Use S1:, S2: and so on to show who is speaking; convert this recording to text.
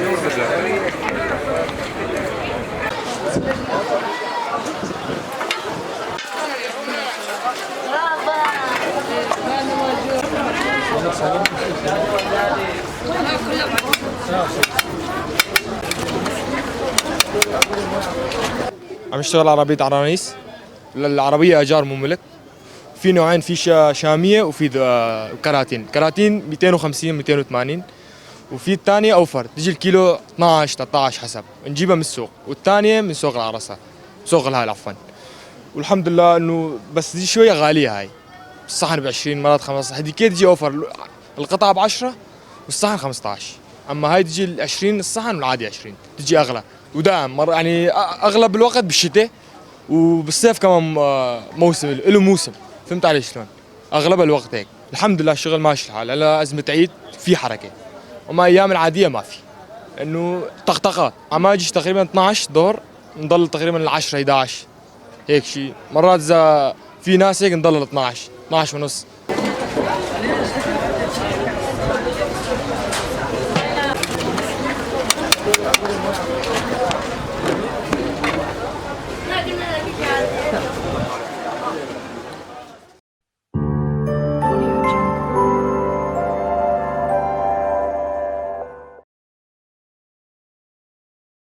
S1: عم اشتغل عربية عرانيس. العربية ايجار مو ملك. في نوعين، في شامية وفي كراتين 250 280. وفي الثانية اوفر تجي الكيلو 12 13 حسب، نجيبها من السوق، والثانية من سوق العرصة، سوق الهال عفوا. والحمد لله انه بس دي شوية غالية هاي. الصحن ب 20 مرات 15، هذيك تجي اوفر القطعة ب 10 والصحن 15. اما هاي تجي ال 20 الصحن والعادي 20، تجي اغلى. ودائما مرة يعني اغلب الوقت بالشتاء وبالصيف كمان موسم له موسم. فهمت علي شلون؟ اغلب الوقت هيك. الحمد لله الشغل ماشي الحال. هلا ازمة عيد في حركة، وما ايام العادية ما في، انه طقطقات. عم اجي تقريبا 12 دور، نضل تقريبا 10 11 هيك شيء. مرات اذا في ناس هيك نضل 12 12 ونص.